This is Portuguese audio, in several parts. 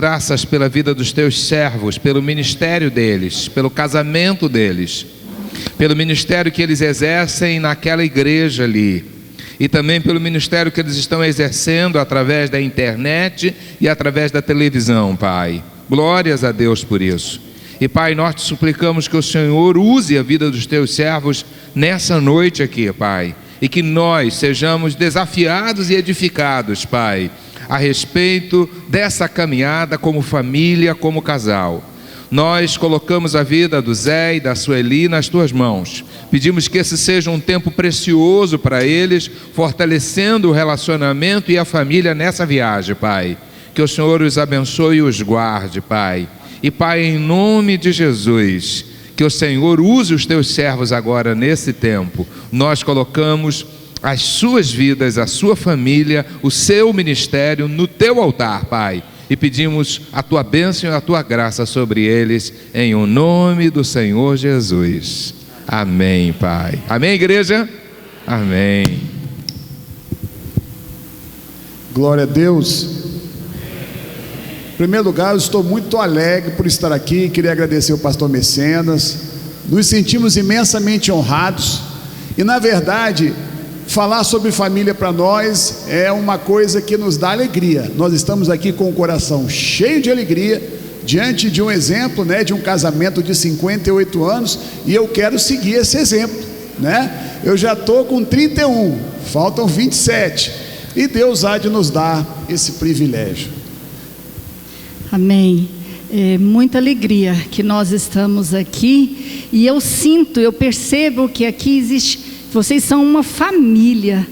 Graças pela vida dos teus servos, pelo ministério deles, pelo casamento deles, pelo ministério que eles exercem naquela igreja ali, e também pelo ministério que eles estão exercendo através da internet e através da televisão, Pai. Glórias a Deus por isso. E Pai, nós te suplicamos que o Senhor use a vida dos teus servos nessa noite aqui, Pai, e que nós sejamos desafiados e edificados, Pai, a respeito dessa caminhada como família, como casal. Nós colocamos a vida do Zé e da Sueli nas tuas mãos. Pedimos que esse seja um tempo precioso para eles, fortalecendo o relacionamento e a família nessa viagem, Pai. Que o Senhor os abençoe e os guarde, Pai. E Pai, em nome de Jesus, que o Senhor use os teus servos agora nesse tempo. Nós colocamos as suas vidas, a sua família, o seu ministério no teu altar, Pai, e pedimos a tua bênção e a tua graça sobre eles, em o nome do Senhor Jesus. Amém, Pai. Amém, igreja? Amém. Glória a Deus. Em primeiro lugar, eu estou muito alegre por estar aqui. Queria agradecer ao pastor Mecenas. Nos sentimos imensamente honrados. E na verdade, falar sobre família para nós é uma coisa que nos dá alegria. Nós estamos aqui com o coração cheio de alegria, diante de um exemplo, de um casamento de 58 anos, e eu quero seguir esse exemplo, Eu já estou com 31, faltam 27, e Deus há de nos dar esse privilégio. Amém. É muita alegria que nós estamos aqui, e eu percebo que aqui existe, vocês são uma família,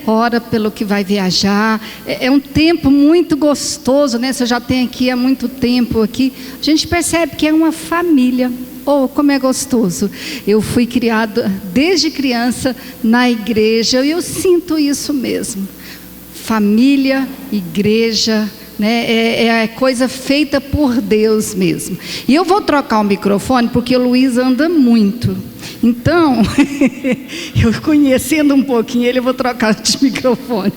Ora pelo que vai viajar, é um tempo muito gostoso, Você já tem aqui há muito tempo aqui, a gente percebe que é uma família. Oh, como é gostoso. Eu fui criada desde criança na igreja, e eu sinto isso mesmo. Família, igreja, é coisa feita por Deus mesmo. E eu vou trocar o microfone porque o Luiz anda muito. Então, eu conhecendo um pouquinho ele, eu vou trocar de microfone.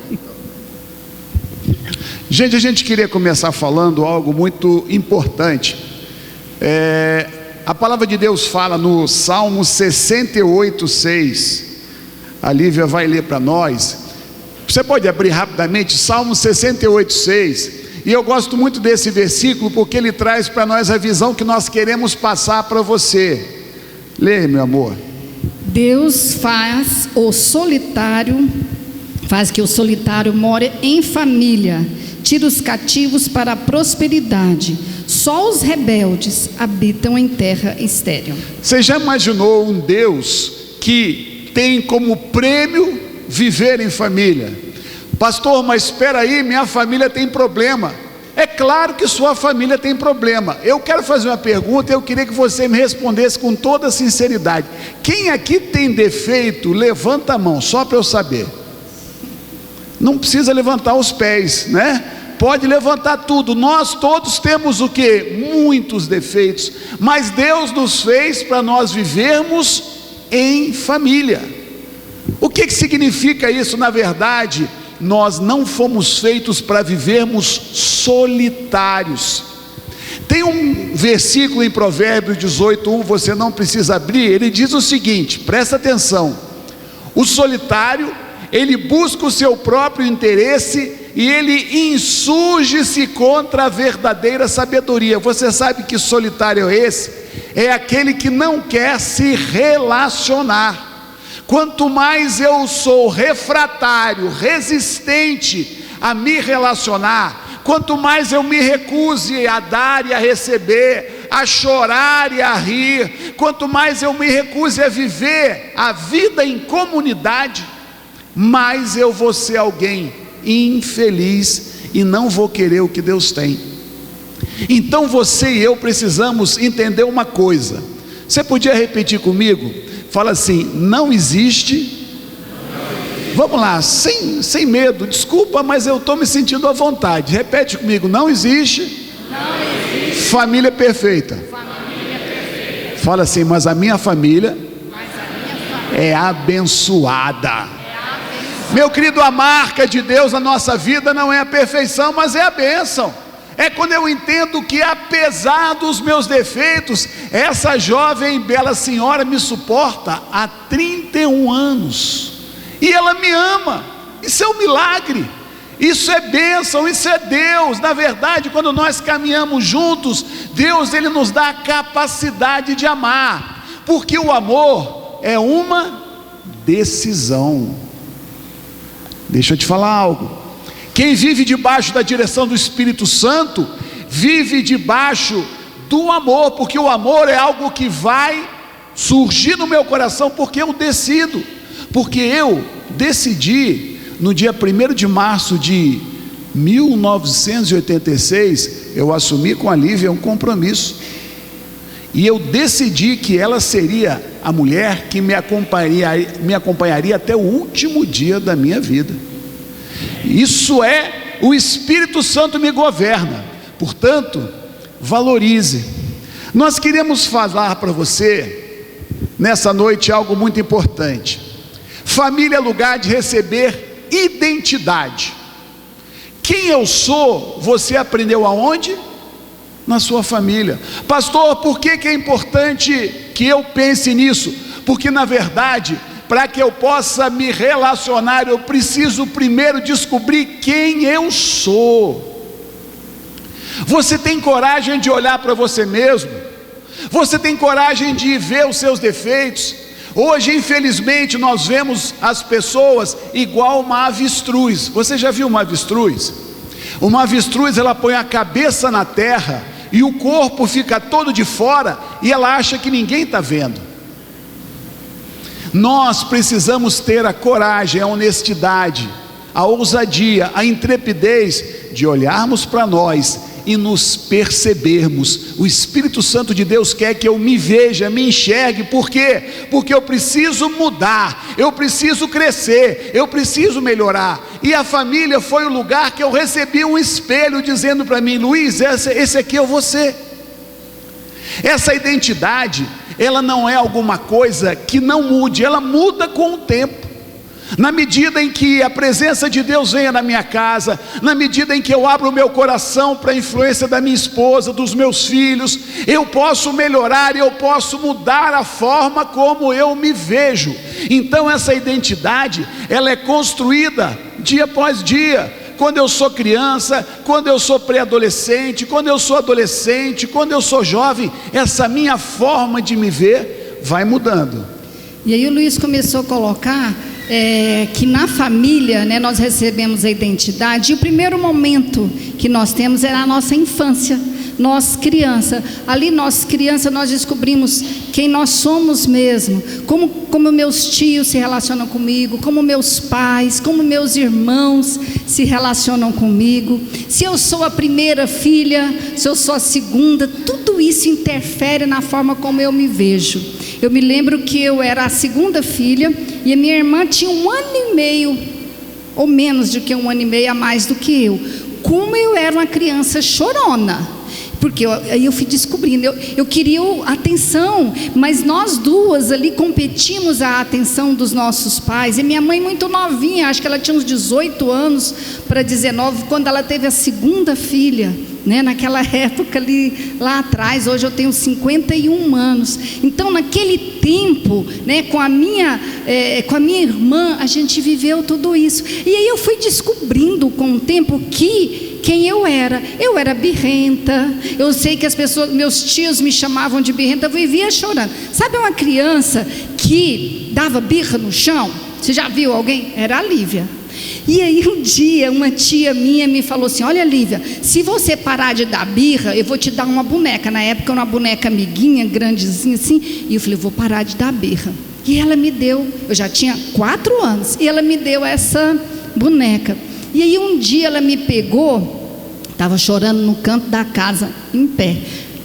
Gente, a gente queria começar falando algo muito importante. A palavra de Deus fala no Salmo 68:6. A Lívia vai ler para nós. Você pode abrir rapidamente, Salmo 68:6. E eu gosto muito desse versículo porque ele traz para nós a visão que nós queremos passar para você. Lê, meu amor. Deus faz que o solitário more em família, tira os cativos para a prosperidade. Só os rebeldes habitam em terra estéril. Você já imaginou um Deus que tem como prêmio viver em família? Pastor, mas espera aí, minha família tem problema. É claro que sua família tem problema. Eu quero fazer uma pergunta e eu queria que você me respondesse com toda sinceridade. Quem aqui tem defeito, levanta a mão, só para eu saber. Não precisa levantar os pés, Pode levantar tudo. Nós todos temos o quê? Muitos defeitos. Mas Deus nos fez para nós vivermos em família. O que significa isso? Na verdade, nós não fomos feitos para vivermos solitários. Tem um versículo em Provérbios 18:1, você não precisa abrir, ele diz o seguinte, presta atenção: o solitário, ele busca o seu próprio interesse e ele insurge-se contra a verdadeira sabedoria. Você sabe que solitário é esse? É aquele que não quer se relacionar. Quanto mais eu sou refratário, resistente a me relacionar, quanto mais eu me recuse a dar e a receber, a chorar e a rir, quanto mais eu me recuse a viver a vida em comunidade, mais eu vou ser alguém infeliz e não vou querer o que Deus tem. Então você e eu precisamos entender uma coisa. Você podia repetir comigo? Fala assim: não existe. Vamos lá, sem medo. Desculpa, mas eu estou me sentindo à vontade. Repete comigo: não existe família perfeita. Fala assim: mas a minha família é abençoada. Meu querido, a marca de Deus na nossa vida não é a perfeição, mas é a bênção. É quando eu entendo que, apesar dos meus defeitos, essa jovem bela senhora me suporta há 31 anos, e ela me ama. Isso é um milagre, isso é bênção, isso é Deus. Na verdade, quando nós caminhamos juntos, Deus, Ele nos dá a capacidade de amar, porque o amor é uma decisão. Deixa eu te falar algo. Quem vive debaixo da direção do Espírito Santo, vive debaixo do amor, porque o amor é algo que vai surgir no meu coração, porque eu decido, porque eu decidi, no dia 1º de março de 1986, eu assumi com a Lívia um compromisso, e eu decidi que ela seria a mulher que me acompanharia até o último dia da minha vida. Isso é, o Espírito Santo me governa, portanto, valorize. Nós queremos falar para você, nessa noite, algo muito importante. Família é lugar de receber identidade. Quem eu sou, você aprendeu aonde? Na sua família. Pastor, por que é importante que eu pense nisso? Porque na verdade, para que eu possa me relacionar, eu preciso primeiro descobrir quem eu sou. Você tem coragem de olhar para você mesmo? Você tem coragem de ver os seus defeitos? Hoje, infelizmente, nós vemos as pessoas igual uma avestruz. Você já viu uma avestruz? Uma avestruz, ela põe a cabeça na terra e o corpo fica todo de fora, e ela acha que ninguém está vendo. Nós precisamos ter a coragem, a honestidade, a ousadia, a intrepidez de olharmos para nós e nos percebermos. O Espírito Santo de Deus quer que eu me veja, me enxergue. Por quê? Porque eu preciso mudar, eu preciso crescer, eu preciso melhorar. E a família foi o lugar que eu recebi um espelho dizendo para mim: Luiz, esse aqui é você. Essa identidade, ela não é alguma coisa que não mude, ela muda com o tempo. Na medida em que a presença de Deus venha na minha casa, na medida em que eu abro o meu coração para a influência da minha esposa, dos meus filhos, eu posso melhorar, eu posso mudar a forma como eu me vejo. Então essa identidade, ela é construída dia após dia. Quando eu sou criança, quando eu sou pré-adolescente, quando eu sou adolescente, quando eu sou jovem, essa minha forma de me ver vai mudando. E aí o Luiz começou a colocar que na família, né, nós recebemos a identidade, e o primeiro momento que nós temos é a nossa infância. Nós criança, ali nós criança, nós descobrimos quem nós somos mesmo, como meus tios se relacionam comigo, como meus pais, como meus irmãos se relacionam comigo, se eu sou a primeira filha, se eu sou a segunda, tudo isso interfere na forma como eu me vejo. Eu me lembro que eu era a segunda filha e a minha irmã tinha 1 ano e meio, ou menos do que 1 ano e meio a mais do que eu. Como eu era uma criança chorona, porque aí eu fui descobrindo, eu queria atenção, mas nós duas ali competimos a atenção dos nossos pais. E minha mãe muito novinha, acho que ela tinha uns 18 anos para 19, quando ela teve a segunda filha, né, naquela época ali, lá atrás. Hoje eu tenho 51 anos, então naquele tempo, né, com a minha irmã, a gente viveu tudo isso, e aí eu fui descobrindo com o tempo quem eu era birrenta. Eu sei que as pessoas, meus tios me chamavam de birrenta, eu vivia chorando. Sabe uma criança que dava birra no chão? Você já viu alguém? Era a Lívia. E aí um dia uma tia minha me falou assim: olha, Lívia, se você parar de dar birra, eu vou te dar uma boneca. Na época uma boneca amiguinha, grandezinha assim. E eu falei: vou parar de dar birra. E ela me deu, eu já tinha 4 anos, e ela me deu essa boneca. E aí um dia ela me pegou, estava chorando no canto da casa, em pé: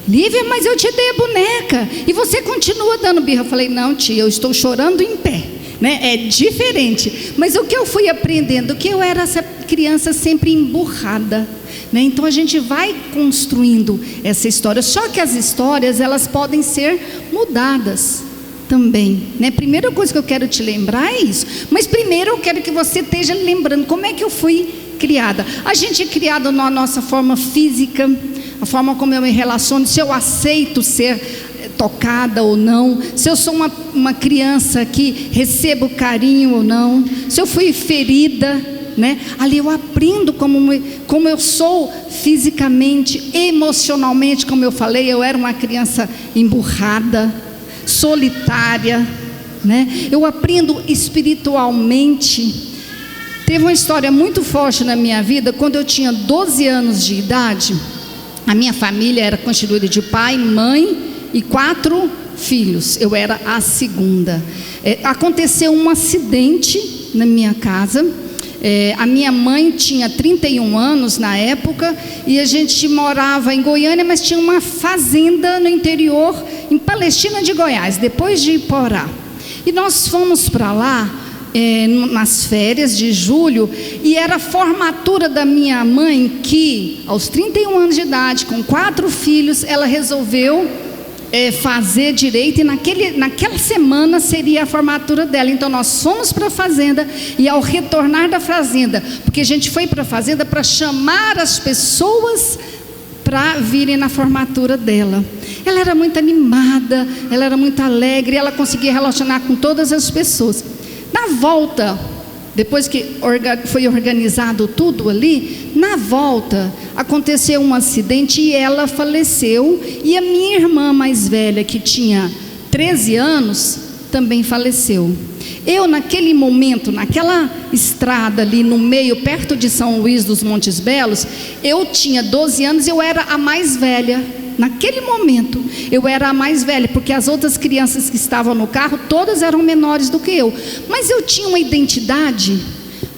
Lívia, mas eu te dei a boneca e você continua dando birra. Eu falei: não, tia, eu estou chorando em pé, né? É diferente. Mas o que eu fui aprendendo, que eu era essa criança sempre emburrada, né? Então a gente vai construindo essa história. Só que as histórias, elas podem ser mudadas também, né? Primeira coisa que eu quero te lembrar é isso. Mas primeiro eu quero que você esteja lembrando como é que eu fui criada. A gente é criado na nossa forma física, a forma como eu me relaciono, se eu aceito ser tocada ou não, se eu sou uma criança que recebo carinho ou não, se eu fui ferida, né? Ali eu aprendo como eu sou fisicamente, emocionalmente, como eu falei, eu era uma criança emburrada, solitária, né? Eu aprendo espiritualmente. Teve uma história muito forte na minha vida. Quando eu tinha 12 anos de idade, a minha família era constituída de pai, mãe e 4 filhos. Eu era a segunda. Aconteceu um acidente na minha casa. A minha mãe tinha 31 anos na época e a gente morava em Goiânia, mas tinha uma fazenda no interior, em Palestina de Goiás, depois de Iporá. E nós fomos para lá nas férias de julho, e era a formatura da minha mãe, que aos 31 anos de idade, com 4 filhos, ela resolveu fazer direito, e naquela semana seria a formatura dela. Então nós fomos para a fazenda, e ao retornar da fazenda, porque a gente foi para a fazenda para chamar as pessoas para virem na formatura dela. Ela era muito animada, ela era muito alegre, ela conseguia relacionar com todas as pessoas. Na volta, depois que foi organizado tudo ali, na volta aconteceu um acidente e ela faleceu, e a minha irmã mais velha, que tinha 13 anos, também faleceu. Eu, naquele momento, naquela estrada ali no meio, perto de São Luís dos Montes Belos, eu tinha 12 anos, eu era a mais velha. Naquele momento, eu era a mais velha, porque as outras crianças que estavam no carro, todas eram menores do que eu. Mas eu tinha uma identidade,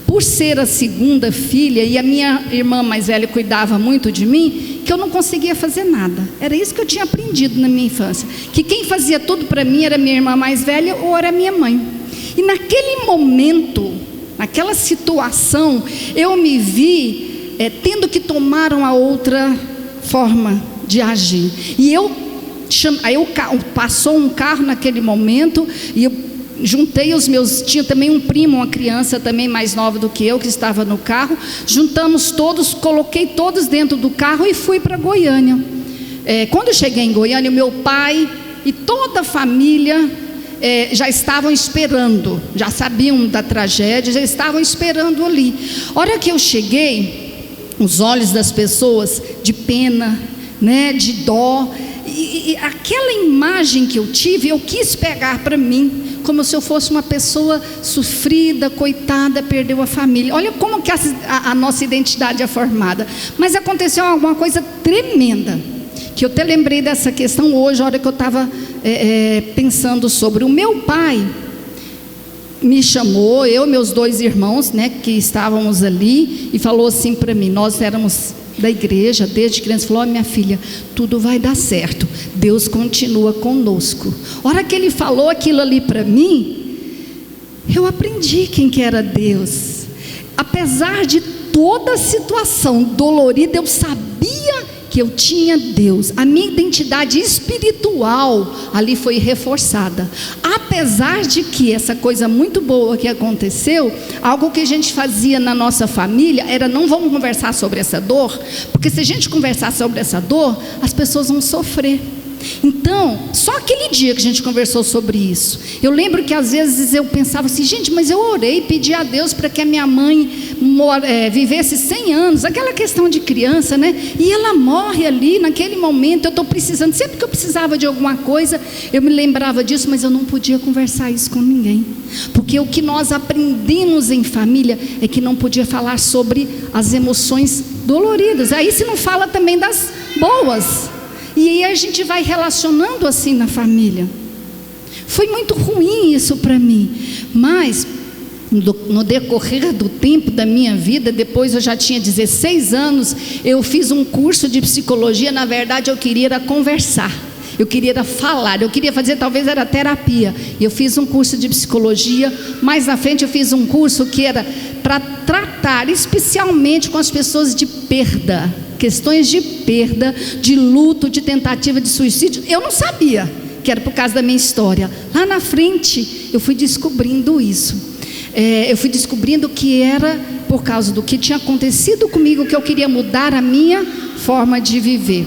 por ser a segunda filha, e a minha irmã mais velha cuidava muito de mim, que eu não conseguia fazer nada. Era isso que eu tinha aprendido na minha infância, que quem fazia tudo para mim era minha irmã mais velha ou era minha mãe. E naquele momento, naquela situação, eu me vi tendo que tomar uma outra forma de agir. E passou um carro naquele momento, e eu juntei os meus, tinha também um primo, uma criança também mais nova do que eu, que estava no carro, juntamos todos, coloquei todos dentro do carro e fui para Goiânia. Quando eu cheguei em Goiânia, meu pai e toda a família já estavam esperando, já sabiam da tragédia, já estavam esperando ali. A hora que eu cheguei, os olhos das pessoas de pena, né, de dó, e aquela imagem que eu tive, eu quis pegar para mim, como se eu fosse uma pessoa sofrida, coitada, perdeu a família. Olha como que a nossa identidade é formada. Mas aconteceu alguma coisa tremenda, que eu até lembrei dessa questão hoje, a hora que eu estava pensando sobre. O meu pai me chamou, eu e meus 2 irmãos, né, que estávamos ali, e falou assim para mim, nós éramos da igreja desde criança, falou: minha filha, tudo vai dar certo, Deus continua conosco. A hora que ele falou aquilo ali para mim, eu aprendi quem que era Deus. Apesar de toda a situação dolorida, eu sabia que eu tinha Deus. A minha identidade espiritual ali foi reforçada. Apesar de que essa coisa muito boa que aconteceu, algo que a gente fazia na nossa família era: não vamos conversar sobre essa dor, porque se a gente conversar sobre essa dor, as pessoas vão sofrer. Então, só aquele dia que a gente conversou sobre isso, eu lembro que às vezes eu pensava assim: gente, mas eu orei, pedi a Deus para que a minha mãe vivesse 100 anos, aquela questão de criança, né? E ela morre ali, naquele momento, eu estou precisando, sempre que eu precisava de alguma coisa, eu me lembrava disso, mas eu não podia conversar isso com ninguém, porque o que nós aprendemos em família é que não podia falar sobre as emoções doloridas. Aí se não fala também das boas, e aí a gente vai relacionando assim na família. Foi muito ruim isso para mim, mas no decorrer do tempo da minha vida, depois eu já tinha 16 anos, eu fiz um curso de psicologia. Na verdade eu queria era conversar, eu queria era falar, eu queria fazer, talvez era terapia. Eu fiz um curso de psicologia, mais na frente eu fiz um curso que era para tratar especialmente com as pessoas de perda, questões de perda, de luto, de tentativa de suicídio. Eu não sabia que era por causa da minha história. Lá na frente eu fui descobrindo isso. eu fui descobrindo que era por causa do que tinha acontecido comigo que eu queria mudar a minha forma de viver.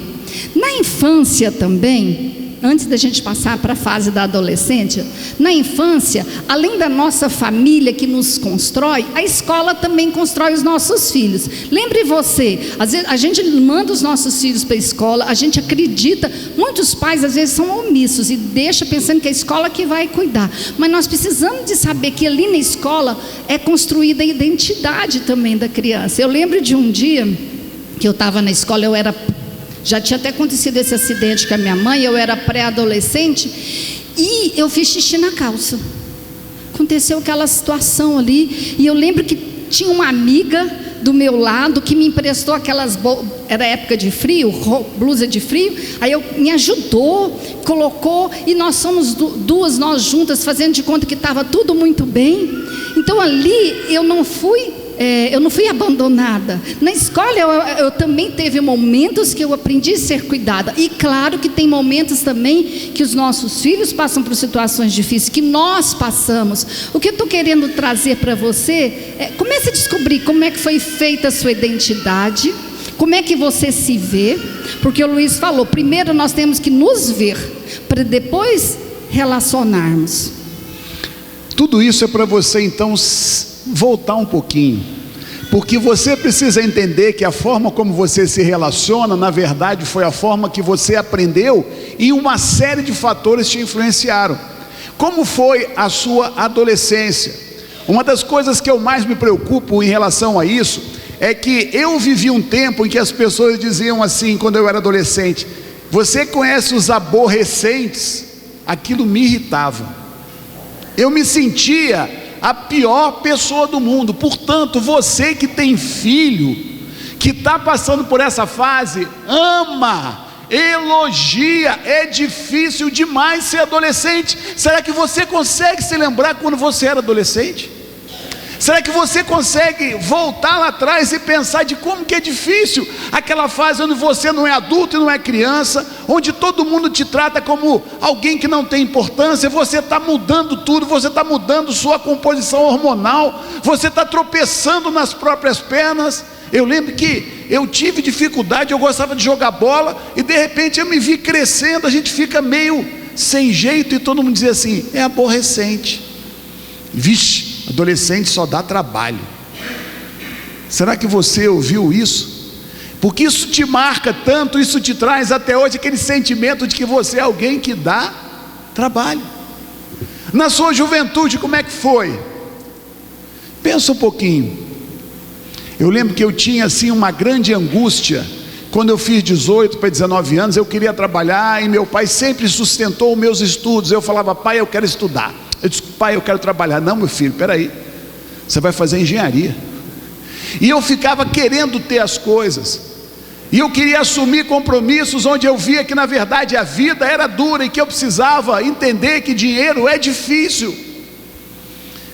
Na infância também, antes da gente passar para a fase da adolescência, na infância, além da nossa família que nos constrói, a escola também constrói os nossos filhos. Lembre você, às vezes a gente manda os nossos filhos para a escola, a gente acredita, muitos pais às vezes são omissos e deixa pensando que é a escola que vai cuidar, mas nós precisamos de saber que ali na escola é construída a identidade também da criança. Eu lembro de um dia que eu estava na escola, já tinha até acontecido esse acidente com a minha mãe, eu era pré-adolescente, e eu fiz xixi na calça. Aconteceu aquela situação ali, e eu lembro que tinha uma amiga do meu lado que me emprestou aquelas, era época de frio, blusa de frio, aí me ajudou, colocou, e nós somos nós juntas, fazendo de conta que estava tudo muito bem. Então ali eu não fui abandonada. Na escola eu também teve momentos que eu aprendi a ser cuidada. E claro que tem momentos também que os nossos filhos passam por situações difíceis, que nós passamos. O que eu estou querendo trazer para você é: comece a descobrir como é que foi feita a sua identidade, como é que você se vê. Porque o Luiz falou, primeiro nós temos que nos ver, para depois relacionarmos. Tudo isso é para você então voltar um pouquinho, porque você precisa entender que a forma como você se relaciona, na verdade, foi a forma que você aprendeu, e uma série de fatores te influenciaram. Como foi a sua adolescência? Uma das coisas que eu mais me preocupo em relação a isso é que eu vivi um tempo em que as pessoas diziam assim, quando eu era adolescente: você conhece os aborrecentes? Aquilo me irritava. Eu me sentia a pior pessoa do mundo. Portanto, você que tem filho, que está passando por essa fase, ama, elogia. É difícil demais ser adolescente. Será que você consegue se lembrar quando você era adolescente? Será que você consegue voltar lá atrás e pensar de como que é difícil aquela fase onde você não é adulto e não é criança, onde todo mundo te trata como alguém que não tem importância? Você está mudando tudo, você está mudando sua composição hormonal, você está tropeçando nas próprias pernas. Eu lembro que eu tive dificuldade, eu gostava de jogar bola, e de repente eu me vi crescendo, a gente fica meio sem jeito, e todo mundo dizia assim: é aborrecente. Vixe, adolescente só dá trabalho. Será que você ouviu isso? Porque isso te marca tanto, isso te traz até hoje aquele sentimento de que você é alguém que dá trabalho. Na sua juventude, como é que foi? Pensa um pouquinho. Eu lembro que eu tinha assim uma grande angústia. Quando eu fiz 18 para 19 anos, eu queria trabalhar, e meu pai sempre sustentou os meus estudos. Eu falava: pai, eu quero estudar. Eu disse: pai, eu quero trabalhar. Não, meu filho, peraí, você vai fazer engenharia. E eu ficava querendo ter as coisas, e eu queria assumir compromissos onde eu via que na verdade a vida era dura, e que eu precisava entender que dinheiro é difícil.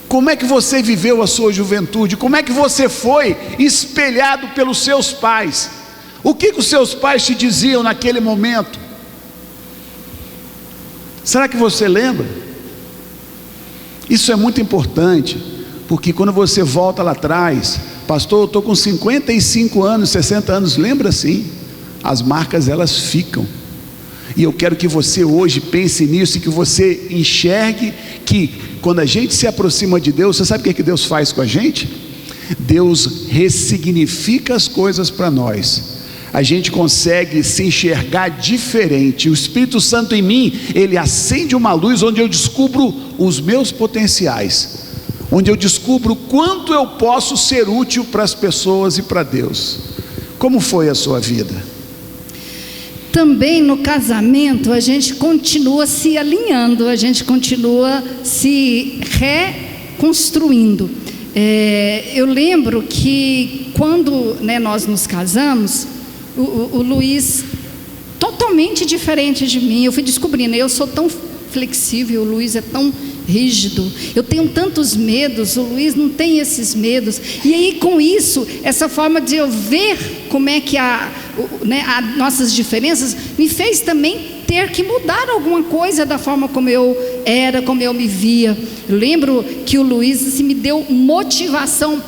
Como é que você viveu a sua juventude? Como é que você foi espelhado pelos seus pais? O que os seus pais te diziam naquele momento? Será que você lembra? Isso é muito importante, porque quando você volta lá atrás: pastor, eu estou com 55 anos, 60 anos, lembra assim? As marcas, elas ficam. E eu quero que você hoje pense nisso, e que você enxergue que quando a gente se aproxima de Deus, você sabe o que Deus faz com a gente? Deus ressignifica as coisas para nós. A gente consegue se enxergar diferente. O Espírito Santo em mim, ele acende uma luz onde eu descubro os meus potenciais, onde eu descubro quanto eu posso ser útil para as pessoas e para Deus. Como foi a sua vida? Também no casamento a gente continua se alinhando, a gente continua se reconstruindo. Eu lembro que quando nós nos casamos, o Luiz, totalmente diferente de mim, eu fui descobrindo, eu sou tão flexível, o Luiz é tão rígido. Eu tenho tantos medos, o Luiz não tem esses medos. E aí, com isso, essa forma de eu ver como é que as nossas diferenças me fez também ter que mudar alguma coisa da forma como eu era, como eu me via. Eu lembro que o Luiz me deu motivação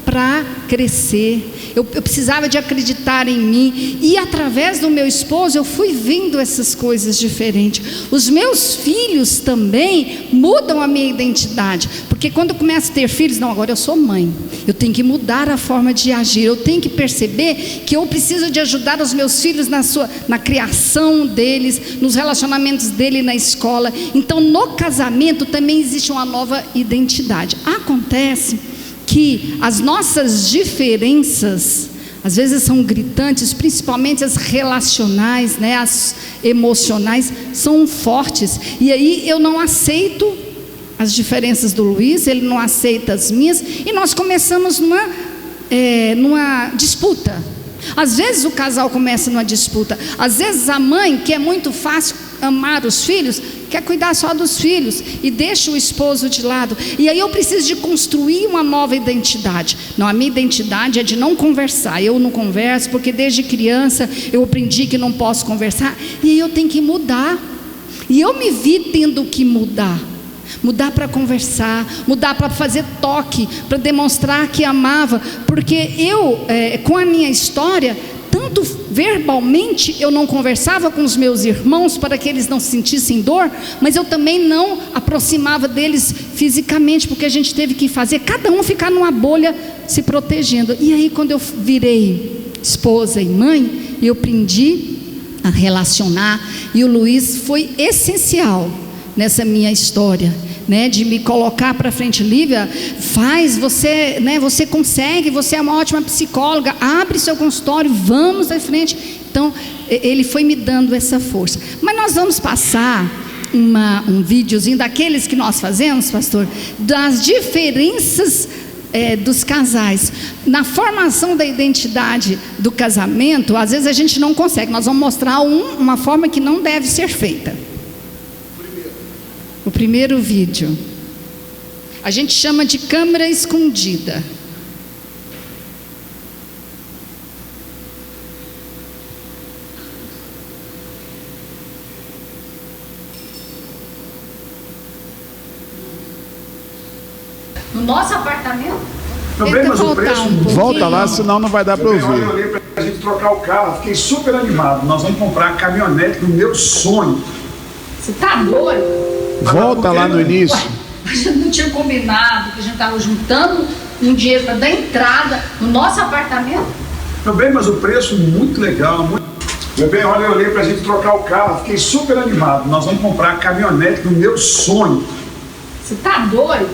para crescer. Eu precisava de acreditar em mim, e através do meu esposo eu fui vendo essas coisas diferentes. Os meus filhos também mudam a minha identidade, porque quando eu começo a ter filhos, não, agora eu sou mãe, eu tenho que mudar a forma de agir, eu tenho que perceber que eu preciso de ajudar os meus filhos na criação deles, nos relacionamentos dele na escola. Então no casamento também existe uma nova identidade. Acontece que as nossas diferenças às vezes são gritantes, principalmente as relacionais, as emocionais, são fortes. E aí eu não aceito as diferenças do Luiz, ele não aceita as minhas, e nós começamos numa disputa. Às vezes o casal começa numa disputa. Às vezes a mãe, que é muito fácil amar os filhos, quer cuidar só dos filhos e deixa o esposo de lado. E aí eu preciso de construir uma nova identidade. Não, a minha identidade é de não conversar. Eu não converso porque desde criança eu aprendi que não posso conversar. E aí eu tenho que mudar. E eu me vi tendo que mudar para conversar, mudar para fazer toque, para demonstrar que amava, porque eu, com a minha história, tanto verbalmente eu não conversava com os meus irmãos para que eles não sentissem dor, mas eu também não aproximava deles fisicamente, porque a gente teve que fazer, cada um ficar numa bolha se protegendo. E aí quando eu virei esposa e mãe, eu aprendi a relacionar, e o Luiz foi essencial nessa minha história, de me colocar para frente. Lívia, você, você consegue, você é uma ótima psicóloga, abre seu consultório, vamos à frente. Então ele foi me dando essa força. Mas nós vamos passar um videozinho daqueles que nós fazemos, pastor, das diferenças dos casais. Na formação da identidade do casamento, às vezes a gente não consegue. Nós vamos mostrar uma forma que não deve ser feita. O primeiro vídeo a gente chama de câmera escondida. No nosso apartamento, também, mas o preço volta lá, senão não vai dar para ouvir. Eu olhei para a gente trocar o carro, fiquei super animado. Nós vamos comprar a caminhonete do meu sonho. Você tá doido? Volta lá no início. Ué, a gente não tinha combinado que a gente estava juntando um dinheiro para dar entrada no nosso apartamento? Também, mas o preço muito legal. Meu bem, olha, eu olhei para a gente trocar o carro, fiquei super animado. Nós vamos comprar a caminhonete do meu sonho. Você tá doido?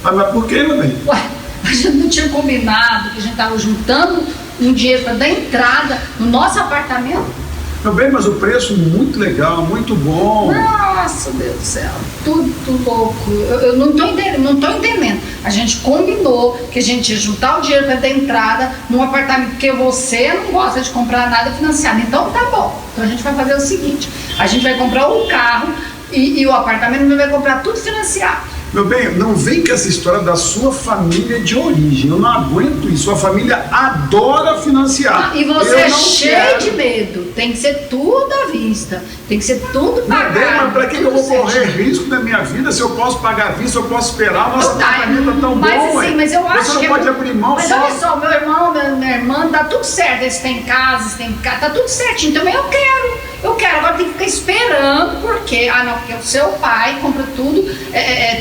Mas por que, meu bem? Ué, a gente não tinha combinado que a gente estava juntando um dinheiro para dar entrada no nosso apartamento? Meu bem, mas o preço muito legal, muito bom. Nossa, Deus do céu, tudo louco. Eu não estou entendendo. A gente combinou que a gente ia juntar o dinheiro para dar entrada num apartamento, porque você não gosta de comprar nada financiado. Então tá bom. Então a gente vai fazer o seguinte: a gente vai comprar um carro e o apartamento vai comprar tudo financiado. Meu bem, não vem com essa história da sua família de origem. Eu não aguento isso. Sua família adora financiar. E você é cheio de medo. Tem que ser tudo à vista. Tem que ser tudo pagado. Meu bem, mas para que eu vou correr risco na minha vida se eu posso pagar à vista, eu posso esperar? Nosso apartamento é tão bom, mas eu acho você não que pode abrir mão. Mas olha só, meu irmão, minha irmã, dá tudo certo. Eles têm casa, tá tudo certinho. Também eu quero. Agora tem que ficar esperando, porque porque o seu pai compra tudo,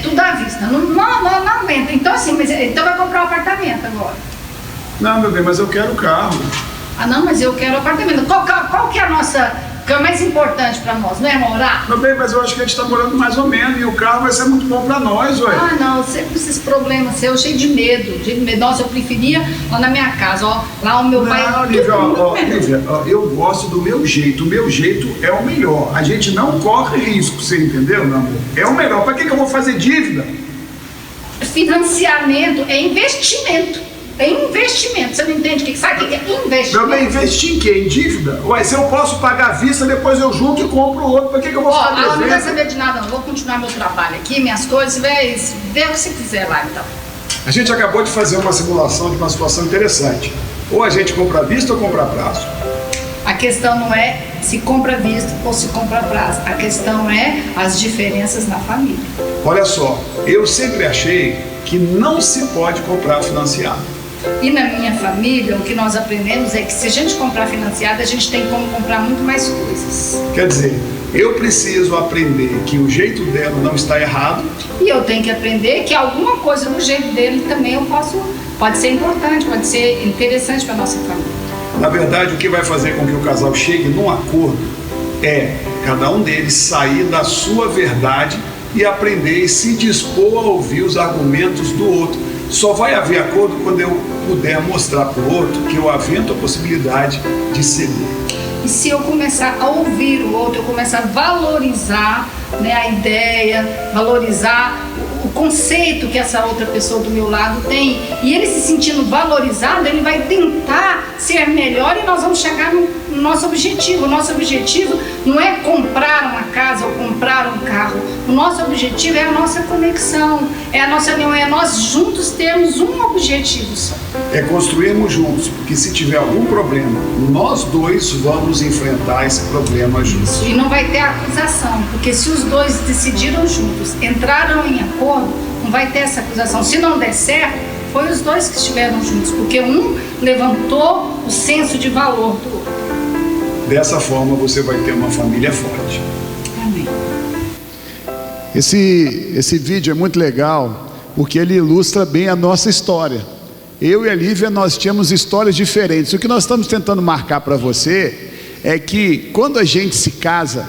tudo à vista. Não aguenta. Então assim, então vai comprar um apartamento agora. Não, meu bem, mas eu quero o carro. Não, mas eu quero o apartamento. Qual que é a nossa... que é o mais importante para nós, não é morar? Meu bem, mas eu acho que a gente está morando mais ou menos, e o carro vai ser muito bom para nós, ué. Não, sempre esses problemas seus, cheio de medo. Nossa, eu preferia lá na minha casa, lá o meu pai... Não, Lívia, eu gosto do meu jeito. O meu jeito é o melhor. A gente não corre risco, você entendeu, meu amor? É o melhor. Para que eu vou fazer dívida? Financiamento é investimento. Tem investimento. Você não entende o que sabe o que é investimento? Meu bem, investir em quê? Em dívida? Ué, se eu posso pagar à vista, depois eu junto e compro outro, para que eu vou ficar devendo? Não quero saber de nada, não. Vou continuar meu trabalho aqui, minhas coisas, vê o que você quiser lá, então. A gente acabou de fazer uma simulação de uma situação interessante. Ou a gente compra à vista ou compra a prazo. A questão não é se compra à vista ou se compra a prazo. A questão é as diferenças na família. Olha só, eu sempre achei que não se pode comprar financiado. E na minha família, o que nós aprendemos é que se a gente comprar financiado, a gente tem como comprar muito mais coisas. Quer dizer, eu preciso aprender que o jeito dela não está errado. E eu tenho que aprender que alguma coisa no jeito dele também pode ser importante, pode ser interessante para a nossa família. Na verdade, o que vai fazer com que o casal chegue num acordo é cada um deles sair da sua verdade e aprender e se dispor a ouvir os argumentos do outro. Só vai haver acordo quando eu puder mostrar para o outro que eu avento a possibilidade de ceder. E se eu começar a ouvir o outro, eu começar a valorizar, né, a ideia, valorizar o conceito que essa outra pessoa do meu lado tem, e ele se sentindo valorizado, ele vai tentar ser melhor e nós vamos chegar no nosso objetivo. O nosso objetivo não é comprar uma casa ou comprar um carro. O nosso objetivo é a nossa conexão, é a nossa união, é nós juntos termos um objetivo só. É construirmos juntos, porque se tiver algum problema, nós dois vamos enfrentar esse problema juntos. E não vai ter acusação, porque se os dois decidiram juntos, entraram em acordo, não vai ter essa acusação. Se não der certo, foi os dois que estiveram juntos, porque um levantou o senso de valor do outro. Dessa forma você vai ter uma família forte. Amém. Esse vídeo é muito legal, porque ele ilustra bem a nossa história. Eu e a Lívia, nós tínhamos histórias diferentes. O que nós estamos tentando marcar para você é que quando a gente se casa,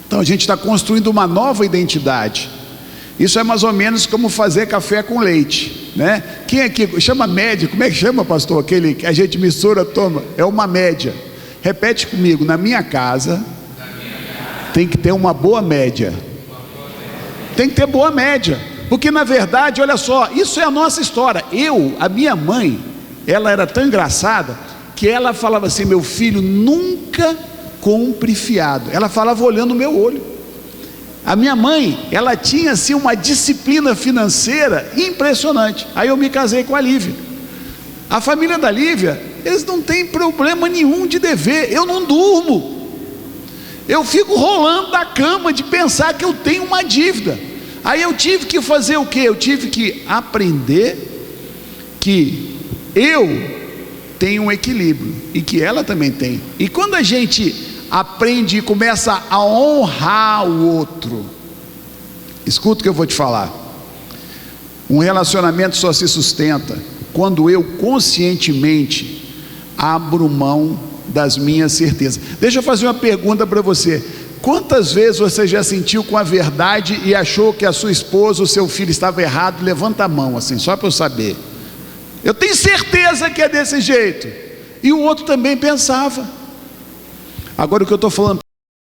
então a gente está construindo uma nova identidade. Isso é mais ou menos como fazer café com leite, né? Quem aqui chama média? Como é que chama, pastor? Aquele que a gente mistura, toma. É uma média. Repete comigo: na minha casa tem que ter uma boa média. Tem que ter boa média. Porque na verdade, olha só, isso é a nossa história. A minha mãe, ela era tão engraçada que ela falava assim: meu filho, nunca compre fiado. Ela falava olhando o meu olho. A minha mãe, ela tinha assim uma disciplina financeira impressionante. Aí eu me casei com a Lívia. A família da Lívia, eles não têm problema nenhum de dever. Eu não durmo. Eu fico rolando da cama de pensar que eu tenho uma dívida. Aí eu tive que fazer o quê? Eu tive que aprender que eu tenho um equilíbrio e que ela também tem. E quando a gente aprende e começa a honrar o outro, escuta o que eu vou te falar. Um relacionamento só se sustenta quando eu conscientemente abro mão das minhas certezas. Deixa eu fazer uma pergunta para você. Quantas vezes você já sentiu com a verdade e achou que a sua esposa ou seu filho estava errado? Levanta a mão assim, só para eu saber. Eu tenho certeza que é desse jeito. E o outro também pensava. Agora o que eu estou falando